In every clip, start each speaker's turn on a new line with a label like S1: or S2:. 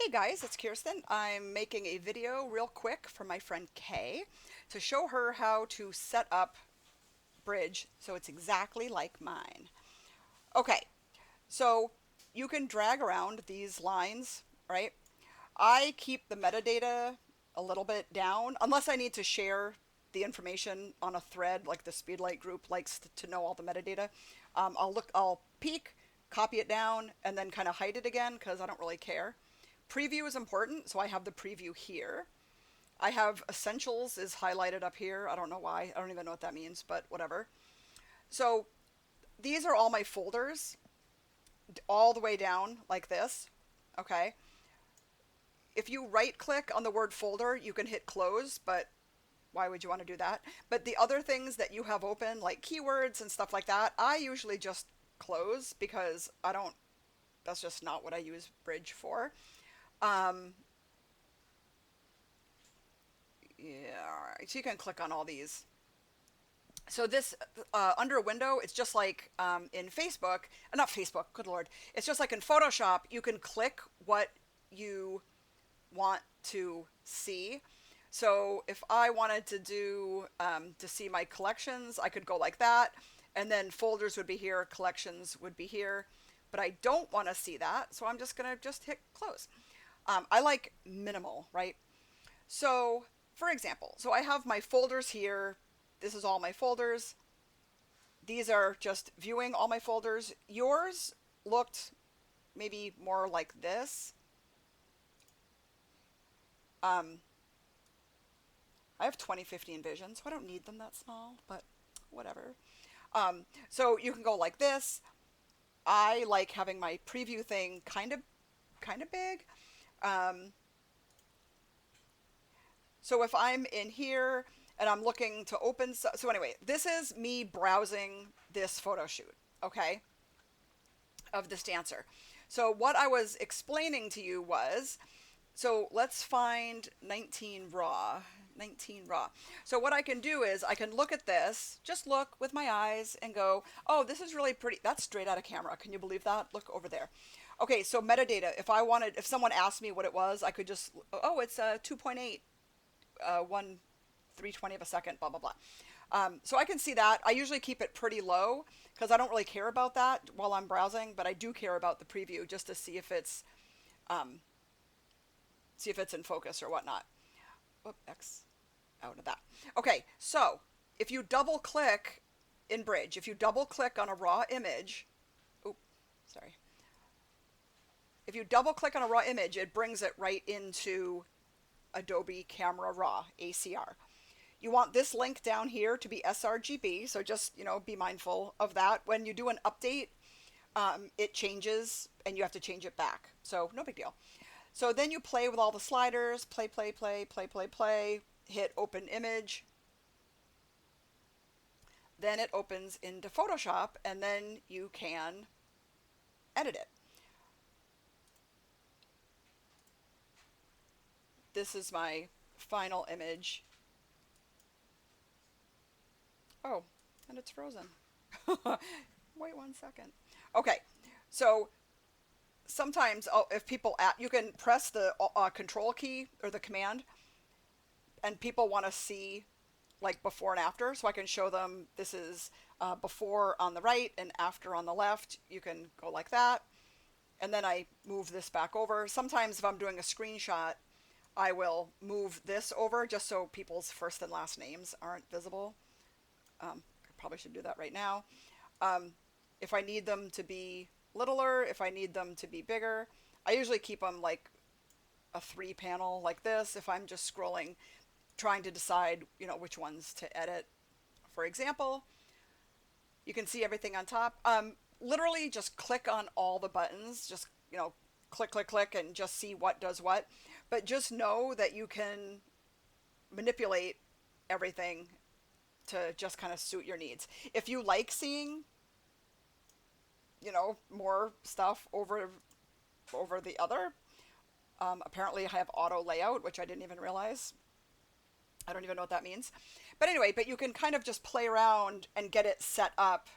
S1: Hey guys, it's Kirsten. I'm making a video real quick for my friend Kay to show her how to set up Bridge so it's exactly like mine. Okay, so you can drag around these lines, right? I keep the metadata a little bit down unless I need to share the information on a thread, like the Speedlight group likes to know all the metadata. I'll peek, copy it down, and then kind of hide it again because I don't really care. Preview is important, so I have the preview here. I have essentials is highlighted up here. I don't know why. I don't even know what that means, but whatever. So these are all my folders all the way down like this. Okay. If you right click on the word folder, you can hit close, but why would you want to do that? But the other things that you have open, like keywords and stuff like that, I usually just close because I don't, that's just not what I use Bridge for. Um, yeah, all right. So you can click on all these. So this under a window, it's just like in Facebook, not Facebook, good Lord. It's just like in Photoshop, you can click what you want to see. So if I wanted to do to see my collections, I could go like that, and then folders would be here, collections would be here. But I don't want to see that, so I'm just gonna just hit close. I like minimal, right? So for example, so I have my folders here. This is all my folders. These are just viewing all my folders. Yours looked maybe more like this. Um, I have 2015 vision, so I don't need them that small, but whatever. So you can go like this. I like having my preview thing kind of big. Um, so if I'm in here and I'm looking to open, so anyway, this is me browsing this photo shoot, okay, of this dancer. So what I was explaining to you was, so let's find 19 raw. 19 raw. So what I can do is I can look at this, just look with my eyes and go, oh, this is really pretty. That's straight out of camera. Can you believe that? Look over there. Okay, so metadata. If someone asked me what it was, I could just, oh, it's a 2.8, 320 of a second, blah, blah, blah. So I can see that. I usually keep it pretty low because I don't really care about that while I'm browsing, but I do care about the preview just to um, see if it's in focus or whatnot. Whoop, X out of that. Okay, so if you double click in Bridge, if you double click on a raw image, oops, sorry. If you double click on a raw image, it brings it right into Adobe Camera Raw, ACR. You want this link down here to be sRGB, so just, be mindful of that. When you do an update, it changes and you have to change it back. So no big deal. So then you play with all the sliders, play, play, play, play, play, play, hit open image. Then it opens into Photoshop and then you can edit it. This is my final image. Oh, and it's frozen. Wait 1 second. Okay, so sometimes if people you can press the control key or the command, and people want to see like before and after, so I can show them this is before on the right and after on the left. You can go like that, and then I move this back over. Sometimes if I'm doing a screenshot, I will move this over just so people's first and last names aren't visible. I probably should do that right now. If I need them to be littler, if I need them to be bigger, I usually keep them like a 3 panel like this if I'm just scrolling, trying to decide, which ones to edit. For example, you can see everything on top. Literally just click on all the buttons, just, click, click, click, and just see what does what. But just know that you can manipulate everything to just kind of suit your needs. If you like seeing, more stuff over the other, apparently I have auto layout, which I didn't even realize. I don't even know what that means. But anyway, but you can kind of just play around and get it set up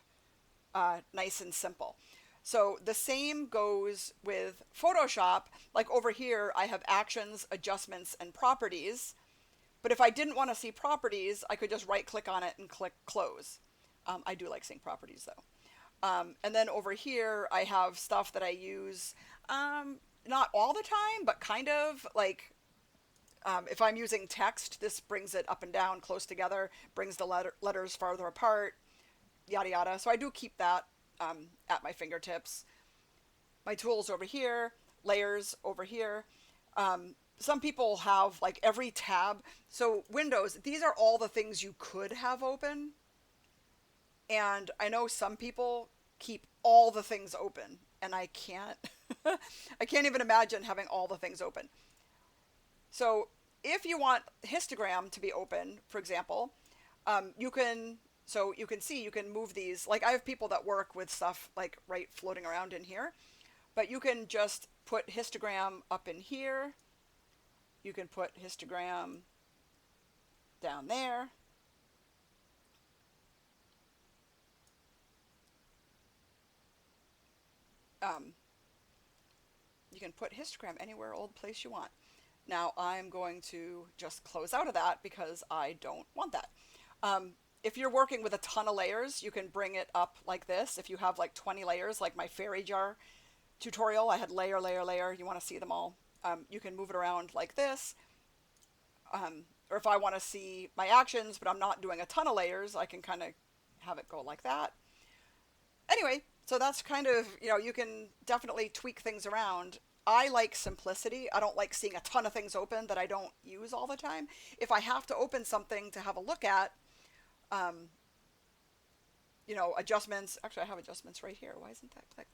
S1: nice and simple. So the same goes with Photoshop. Like over here, I have actions, adjustments, and properties. But if I didn't want to see properties, I could just right click on it and click close. I do like seeing properties though. And then over here, I have stuff that I use not all the time, but kind of like if I'm using text, this brings it up and down close together, brings the letters farther apart, yada yada. So I do keep that at my fingertips. My tools over here, layers over here. Some people have like every tab. So Windows, these are all the things you could have open. And I know some people keep all the things open, and I can't. I can't even imagine having all the things open. So if you want histogram to be open, for example, you can. So you can see you can move these. Like I have people that work with stuff like right floating around in here, but you can just put histogram up in here. You can put histogram down there. Um, you can put histogram anywhere old place you want. Now I'm going to just close out of that because I don't want that. If you're working with a ton of layers, you can bring it up like this. If you have like 20 layers, like my fairy jar tutorial, I had layer, layer, layer. You want to see them all. You can move it around like this. Or if I want to see my actions, but I'm not doing a ton of layers, I can kind of have it go like that. Anyway, so that's kind of, you can definitely tweak things around. I like simplicity. I don't like seeing a ton of things open that I don't use all the time. If I have to open something to have a look at, um, adjustments. Actually, I have adjustments right here. Why isn't that clicked?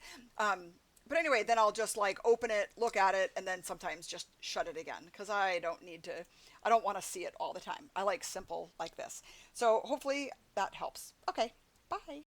S1: But anyway, then I'll just like open it, look at it, and then sometimes just shut it again because I don't want to see it all the time. I like simple like this. So hopefully that helps. Okay, bye.